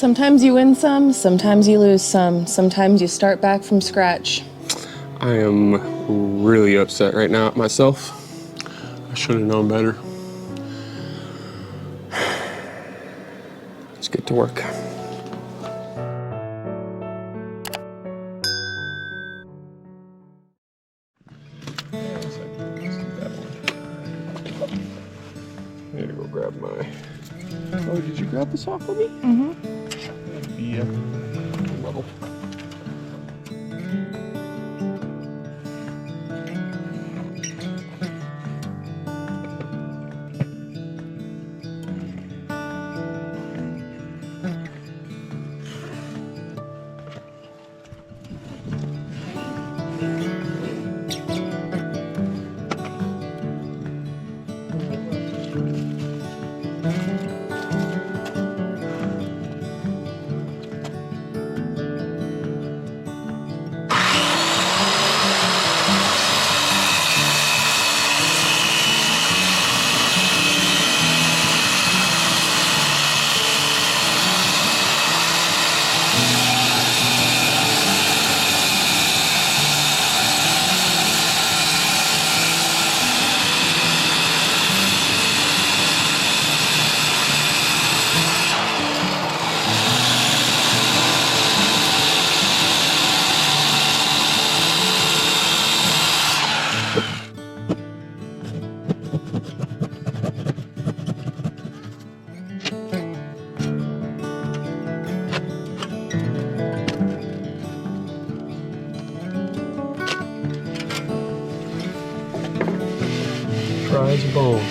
Sometimes you win some, sometimes you lose some, sometimes you start back from scratch. I am really upset right now at myself. I should have known better. Let's get to work. I need to go grab my... Oh, did you grab the saw for me? Mm-hmm. Yeah. Level. Dry as a bone.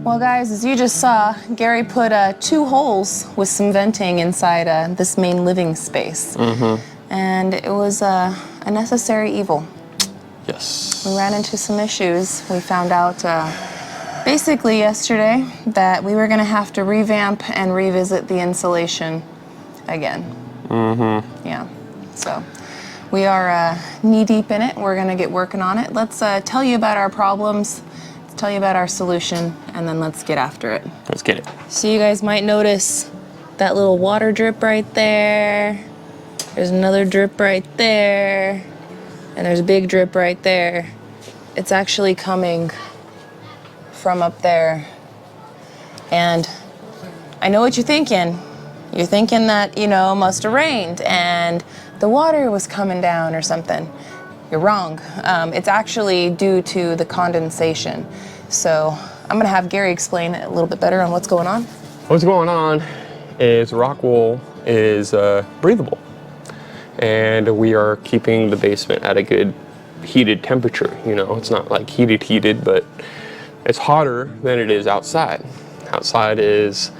Well guys, as you just saw, Gary put 2 holes with some venting inside this main living space. And it was a necessary evil. Yes. We ran into some issues. We found out basically yesterday that we were gonna have to revamp and revisit the insulation again. Yeah, so we are knee deep in it. We're gonna get working on it. Let's tell you about our problems, tell you about our solution, and then let's get after it. Let's get it. So you guys might notice that little water drip right there. There's another drip right there. And there's a big drip right there. It's actually coming from up there. And I know what you're thinking. You're thinking that, you know, must have rained and the water was coming down or something. You're wrong. It's actually due to the condensation. So I'm gonna have Gary explain it a little bit better on what's going on. What's going on is rock wool is breathable. And we are keeping the basement at a good heated temperature, you know. It's not like heated, but it's hotter than it is outside. Outside is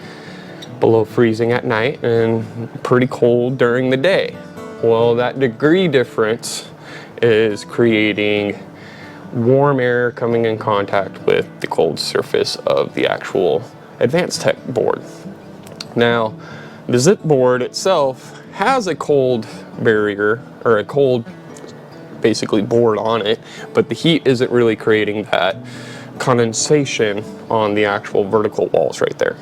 below freezing at night and pretty cold during the day. Well, that degree difference is creating warm air coming in contact with the cold surface of the actual advanced tech board. Now, the zip board itself has a cold barrier, or a cold basically board on it, but the heat isn't really creating that condensation on the actual vertical walls right there.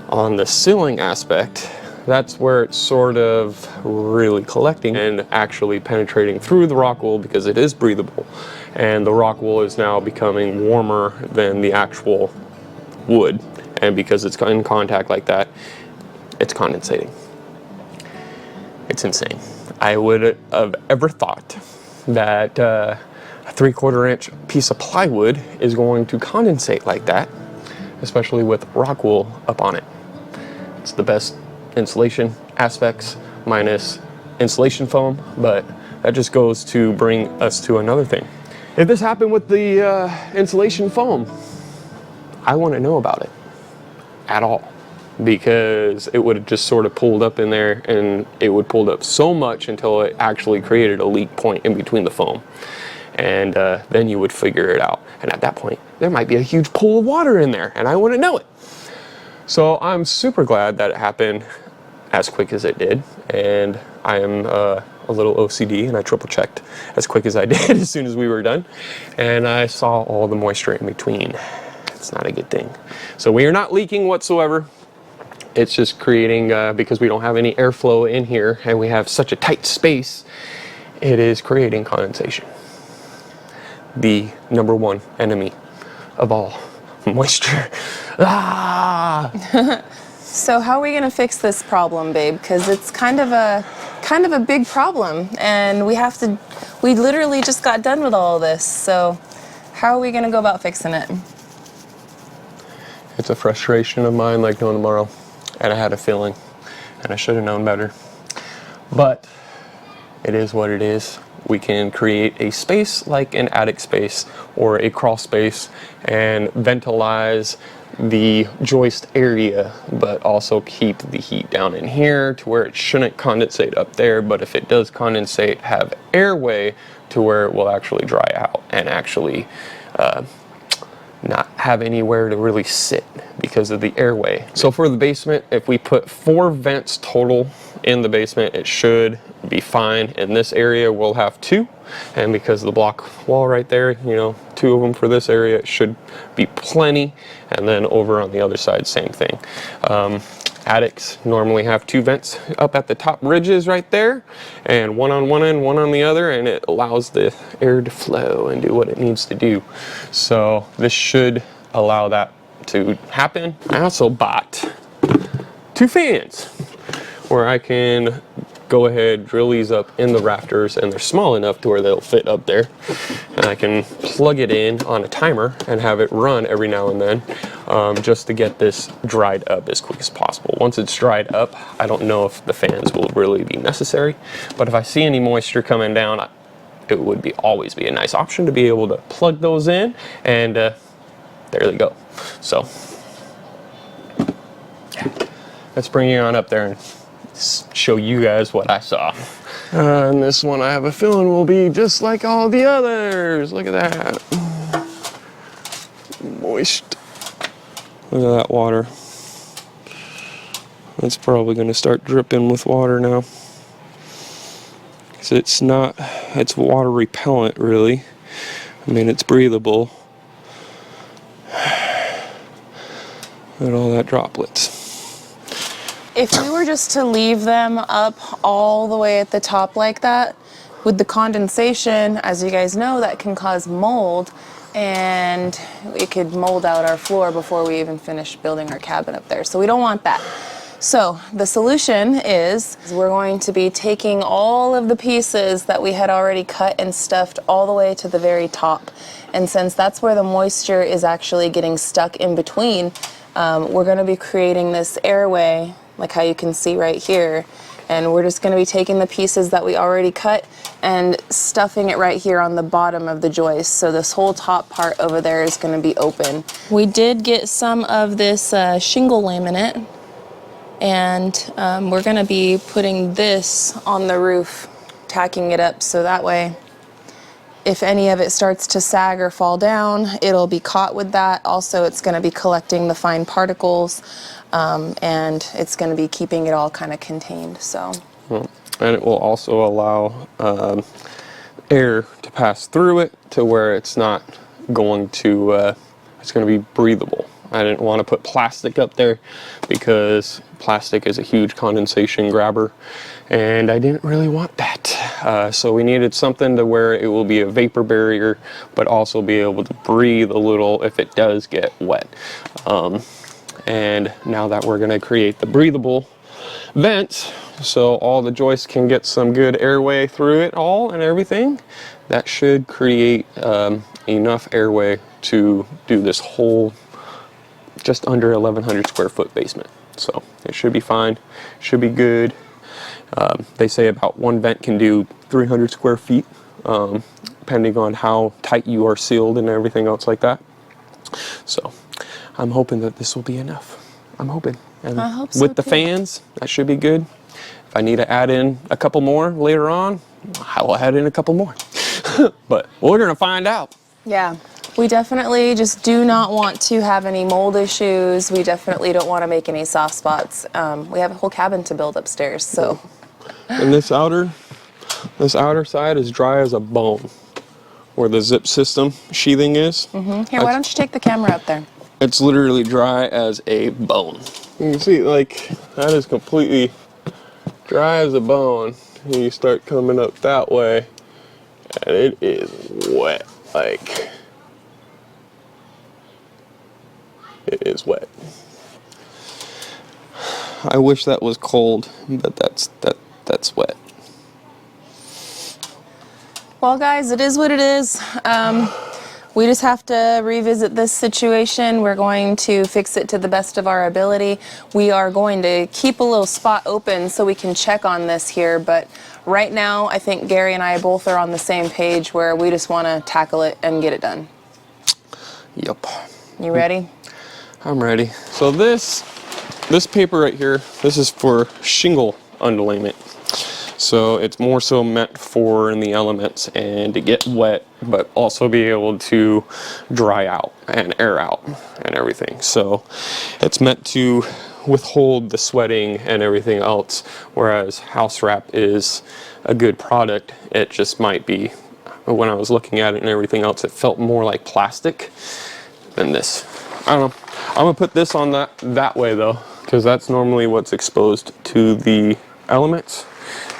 On the ceiling aspect, that's where it's sort of really collecting and actually penetrating through the rock wool, because it is breathable, and the rock wool is now becoming warmer than the actual wood, and because it's in contact like that, it's condensating. It's insane. I would have ever thought that a 3/4 inch piece of plywood is going to condensate like that, especially with rock wool up on it. It's the best insulation aspects minus insulation foam, but that just goes to bring us to another thing. If this happened with the insulation foam, I wouldn't know about it at all, because it would have just sort of pulled up in there, and it would pull up so much until it actually created a leak point in between the foam, and then you would figure it out, and at that point there might be a huge pool of water in there and I wouldn't know it. So I'm super glad that it happened as quick as it did, and I am a little OCD, and I triple checked as quick as I did as soon as we were done, and I saw all the moisture in between. It's not a good thing. So we are not leaking whatsoever. It's just creating, because we don't have any airflow in here and we have such a tight space, it is creating condensation. The #1 enemy of all moisture. Ah! So how are we gonna fix this problem, babe? Because it's kind of a big problem, and we literally just got done with all of this. So how are we gonna go about fixing it? It's a frustration of mine like no tomorrow, and I had a feeling, and I should have known better. But it is what it is. We can create a space like an attic space or a crawl space and ventilize the joist area, but also keep the heat down in here to where it shouldn't condensate up there, but if it does condensate, have airway to where it will actually dry out and actually not have anywhere to really sit because of the airway. So for the basement, if we put 4 vents total in the basement, it should be fine. In this area we'll have 2, and because of the block wall right there, you know, 2 of them for this area, it should be plenty. And then over on the other side, same thing. Attics normally have 2 vents up at the top ridges right there, and one on one end, one on the other, and it allows the air to flow and do what it needs to do. So this should allow that to happen. I also bought 2 fans where I can go ahead, drill these up in the rafters, and they're small enough to where they'll fit up there, and I can plug it in on a timer and have it run every now and then, just to get this dried up as quick as possible. Once it's dried up, I don't know if the fans will really be necessary, but if I see any moisture coming down, it would always be a nice option to be able to plug those in, and there they go. So yeah, let's bring you on up there and show you guys what I saw. And this one I have a feeling will be just like all the others. Look at that. Moist. Look at that water. It's probably going to start dripping with water now. Because it's water repellent really. I mean, it's breathable. Look at all that droplets. If we were just to leave them up all the way at the top like that, with the condensation, as you guys know, that can cause mold, and it could mold out our floor before we even finish building our cabin up there. So we don't want that. So the solution is we're going to be taking all of the pieces that we had already cut and stuffed all the way to the very top. And since that's where the moisture is actually getting stuck in between, we're going to be creating this airway, like how you can see right here, And we're just going to be taking the pieces that we already cut and stuffing it right here on the bottom of the joist. So this whole top part over there is going to be open. We did get some of this shingle laminate, and we're going to be putting this on the roof, tacking it up so that way if any of it starts to sag or fall down, it'll be caught with that. Also, it's going to be collecting the fine particles, and it's going to be keeping it all kind of contained. So, and it will also allow air to pass through it to where it's not going to, it's going to be breathable. I didn't want to put plastic up there because plastic is a huge condensation grabber, and I didn't really want that. So we needed something to where it will be a vapor barrier, but also be able to breathe a little if it does get wet. And now that we're going to create the breathable vents, so all the joists can get some good airway through it all and everything, that should create enough airway to do this whole just under 1,100 square foot basement. So it should be fine, should be good. They say about one vent can do 300 square feet, depending on how tight you are sealed and everything else like that. So I'm hoping that this will be enough. I'm hoping. And I hope so with the too. fans, that should be good. If I need to add in a couple more later on, I will add in a couple more. But we're gonna find out. yeah. We definitely just do not want to have any mold issues. We definitely don't want to make any soft spots. We have a whole cabin to build upstairs, so. And this outer side is dry as a bone, where the zip system sheathing is. Here, why don't you take the camera up there? It's literally dry as a bone. You can see, like, that is completely dry as a bone. And you start coming up that way, and it is wet. Like, it is wet. I wish that was cold, but that's wet. Well, guys, it is what it is. We just have to revisit this situation. We're going to fix it to the best of our ability. We are going to keep a little spot open so we can check on this here, but right now I think Gary and I both are on the same page where we just want to tackle it and get it done. Yep. You ready? I'm ready. So this paper right here, this is for shingle underlayment. So it's more so meant for in the elements and to get wet, but also be able to dry out and air out and everything. So it's meant to withhold the sweating and everything else, whereas house wrap is a good product. It just might be, when I was looking at it and everything else, it felt more like plastic than this. I don't know. I'm gonna put this on that way though, because that's normally what's exposed to the elements,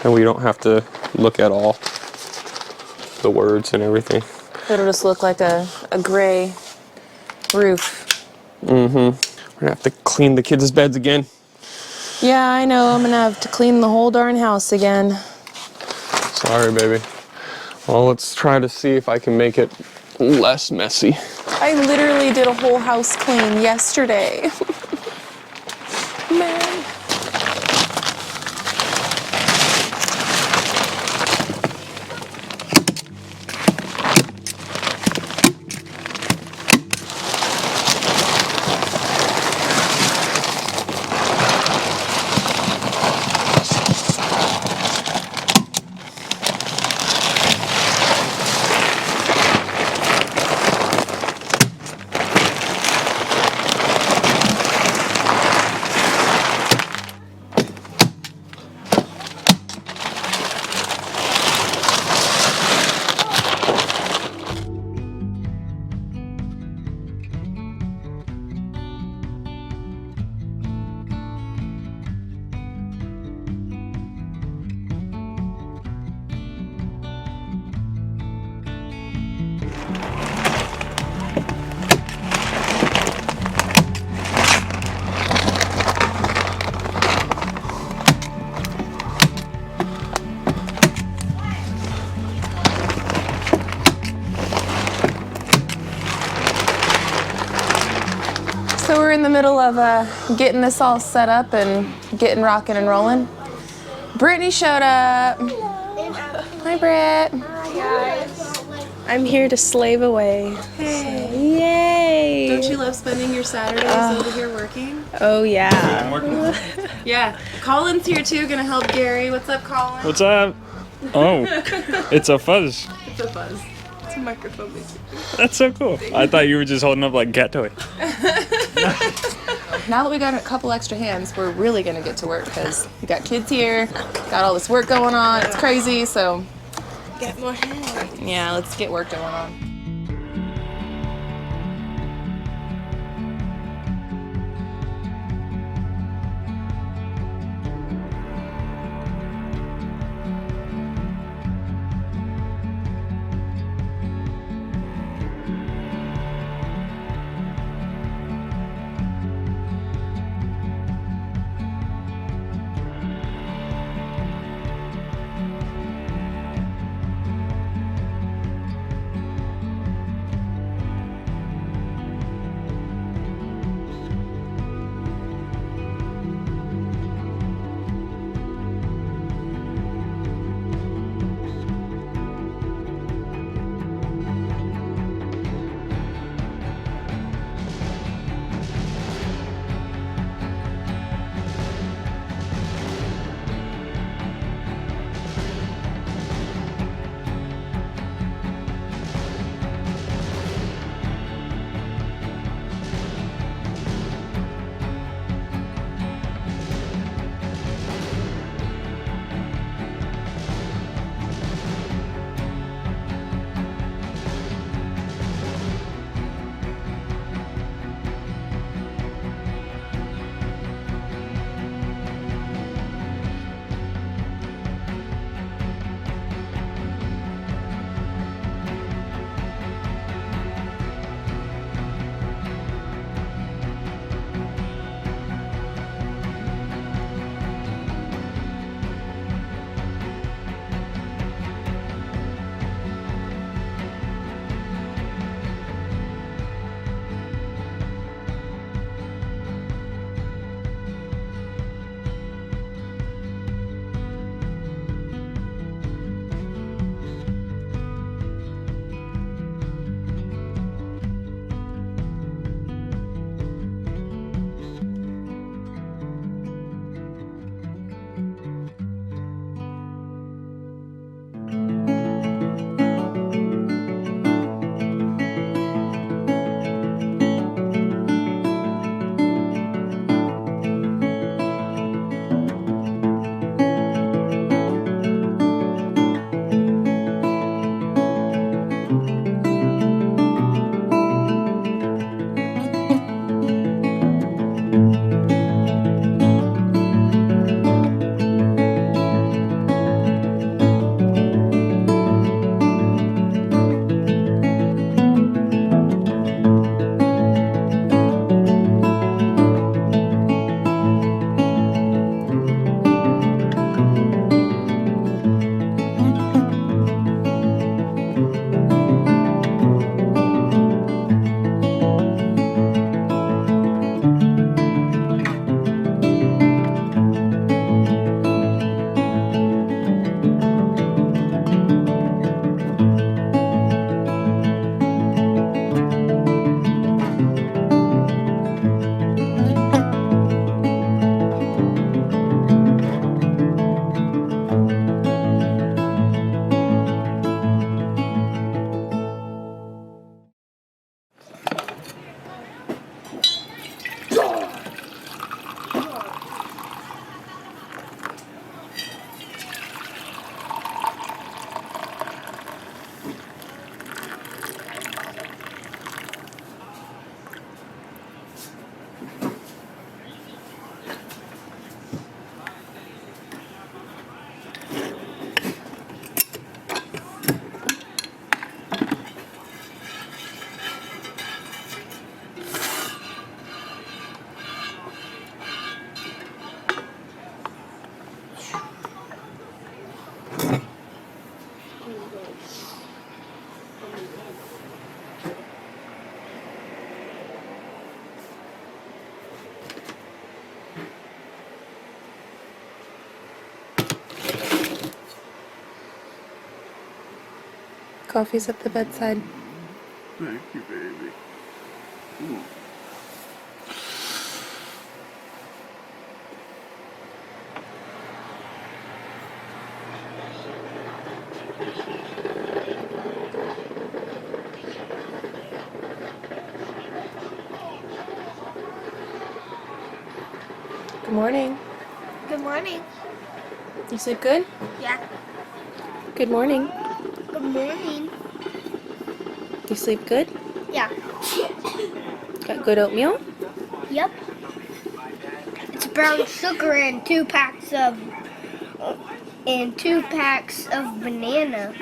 and we don't have to look at all the words and everything. It'll just look like a gray roof. We're gonna have to clean the kids' beds again. Yeah, I know. I'm gonna have to clean the whole darn house again. Sorry, baby. Well, let's try to see if I can make it less messy. I literally did a whole house clean yesterday. Man. So we're in the middle of getting this all set up and getting rocking and rolling. Brittany showed up. Hello. Hi, Britt. Hi, guys. I'm here to slave away. Hey. So, yay. Don't you love spending your Saturdays over here working? Oh, yeah. Yeah. Colin's here too, gonna help Gary. What's up, Colin? What's up? Oh, it's a fuzz. It's a fuzz. It's a microphone, basically. That's so cool. I thought you were just holding up like a cat toy. Now that we got a couple extra hands, we're really gonna get to work because we got kids here, got all this work going on. It's crazy, so Get more hands. yeah, let's get work going on. Coffee's at the bedside. Thank you, baby. Ooh. Good morning. Good morning. You sleep good? Yeah. Good morning. Good morning. You sleep good? Yeah. Got good oatmeal? Yep. It's brown sugar and 2 packs of banana.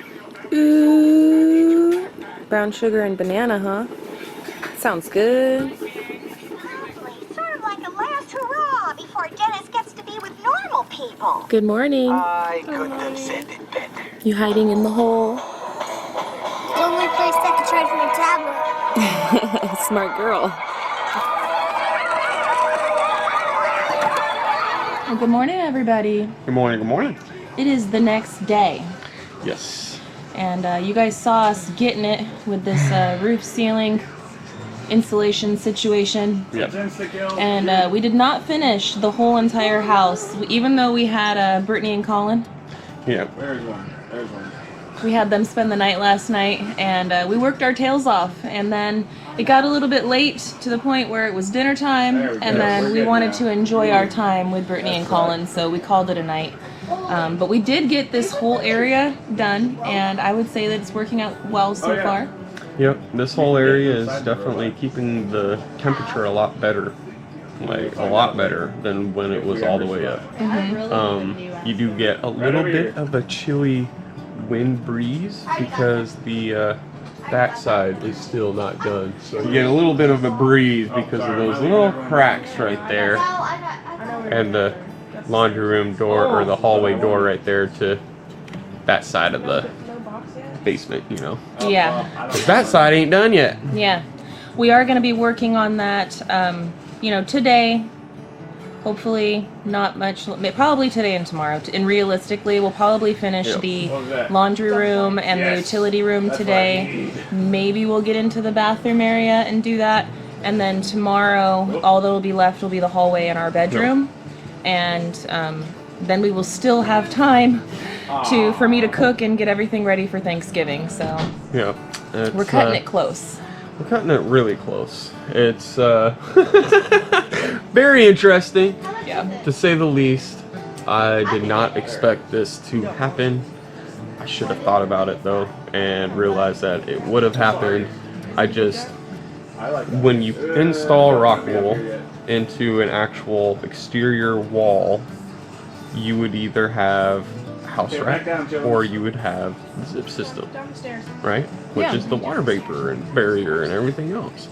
Ooh. Brown sugar and banana, huh? Sounds good. Sort of like a last hurrah before Dennis gets to be with normal people. Good morning. I couldn't have said it better. You hiding in the hole? It's the only place I can charge my tablet. Smart girl. Well, good morning, everybody. Good morning, good morning. It is the next day, Yes. and you guys saw us getting it with this roof ceiling insulation situation. Yep. And we did not finish the whole entire house, even though we had Brittany and Colin. Yeah. There's one. There's one. We had them spend the night last night, and we worked our tails off, and then it got a little bit late to the point where it was dinner time, and then we wanted to enjoy our time with Brittany and Colin, so we called it a night. But we did get this whole area done, and I would say that it's working out well so far. Yep. This whole area is definitely keeping the temperature a lot better. Like a lot better than when it was all the way up. You do get a little bit of a chilly wind breeze because the backside is still not done. So you get a little bit of a breeze because of those little cracks right there, and the laundry room door or the hallway door right there to that side of the basement, you know. Yeah. 'Cause that side ain't done yet. Yeah, we are going to be working on that, you know, today. Hopefully not much, probably today and tomorrow. And realistically, we'll probably finish the laundry room and the utility room today. Maybe we'll get into the bathroom area and do that. And then tomorrow, all that will be left will be the hallway and our bedroom. And then we will still have time for me to cook and get everything ready for Thanksgiving. So Yeah. we're cutting it close. We're cutting it really close. It's very interesting, Yeah. to say the least. I did not expect this to happen. I should have thought about it though and realized that it would have happened. When you install rock wool into an actual exterior wall, you would either have house wrap or you would have the zip system, right? Which Yeah. is the water vapor and barrier and everything else.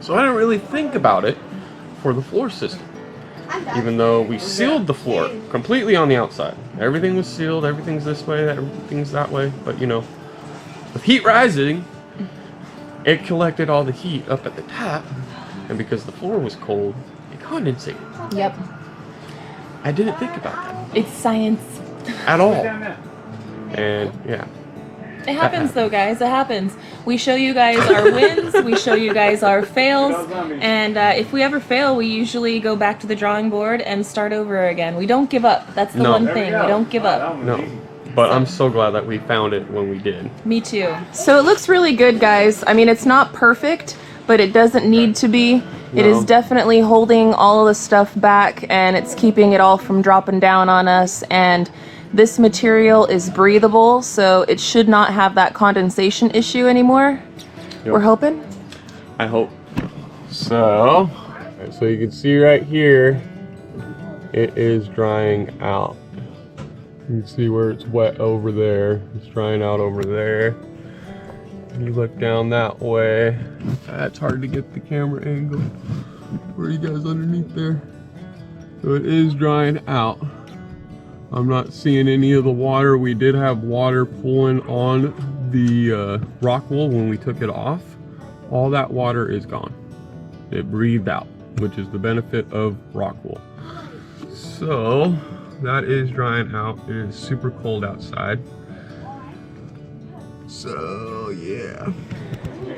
So I didn't really think about it for the floor system, even though we sealed the floor completely on the outside. Everything was sealed, everything's this way, everything's that way, but you know, with heat rising, it collected all the heat up at the top, and because the floor was cold, it condensated. Yep. I didn't think about that It's science. at all. And yeah, It happens though, guys. It happens. We show you guys our wins. We show you guys our fails. And if we ever fail, we usually go back to the drawing board and start over again. We don't give up. That's the No. one thing. We don't give up. no. But I'm so glad that we found it when we did. Me too. So it looks really good, guys. I mean, it's not perfect, but it doesn't need to be. It is No. definitely holding all of the stuff back, and it's keeping it all from dropping down on us. And this material is breathable, so it should not have that condensation issue anymore. Yep. We're hoping. I hope. So you can see right here, it is drying out. You can see where it's wet over there. It's drying out over there. You look down that way. It's hard to get the camera angle. Where are you guys underneath there? So it is drying out. I'm not seeing any of the water. We did have water pulling on the rock wool when we took it off. All that water is gone. It breathed out, which is the benefit of rock wool. So that is drying out. It is super cold outside. So yeah.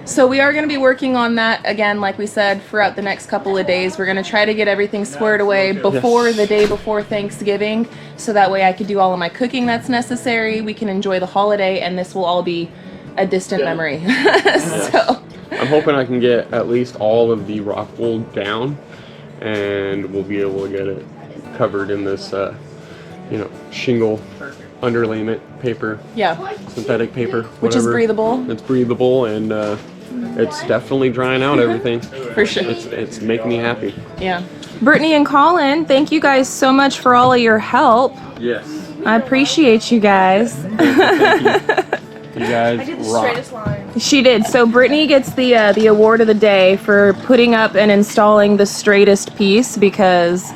So we are going to be working on that again, like we said, throughout the next couple of days. We're going to try to get everything squared away before the day before Thanksgiving, so that way I could do all of my cooking that's necessary. We can enjoy the holiday, and this will all be a distant memory. So I'm hoping I can get at least all of the rock wool down, and we'll be able to get it covered in this, you know, shingle underlayment paper, synthetic paper, which is whatever. breathable. It's breathable, and it's definitely drying out everything. For sure. It's making me happy. Yeah. Brittany and Colin, thank you guys so much for all of your help. Yes. I appreciate you guys. You guys rock. Line. She did. So Brittany gets the award of the day for putting up and installing the straightest piece, because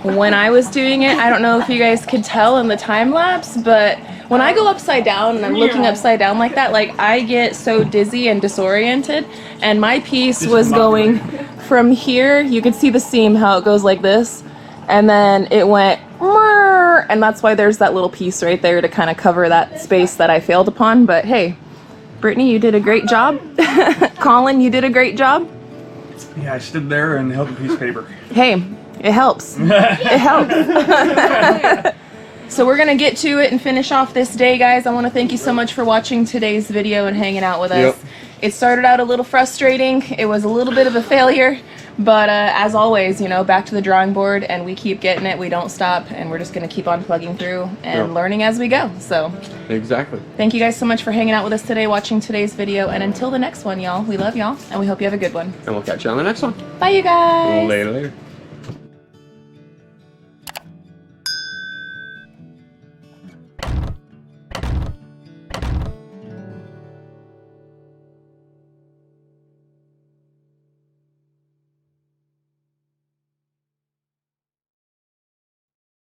when I was doing it, I don't know if you guys could tell in the time lapse, but when I go upside down and I'm looking upside down like that, like I get so dizzy and disoriented, and my piece was going from here, you could see the seam, how it goes like this, and then it went, and that's why there's that little piece right there to kind of cover that space that I failed upon. But hey, Brittany, you did a great job. Colin, you did a great job. Yeah, I stood there and held a piece of paper. Hey, it helps. It helps. So we're gonna get to it and finish off this day, guys. I want to thank you so much for watching today's video and hanging out with us. It started out a little frustrating. It was a little bit of a failure, but as always, you know, back to the drawing board, and we keep getting it. We don't stop, and we're just gonna keep on plugging through and learning as we go. So Exactly. thank you guys so much for hanging out with us today, watching today's video, and until the next one, y'all, we love y'all, and we hope you have a good one. And we'll catch you on the next one. Bye, you guys. Later.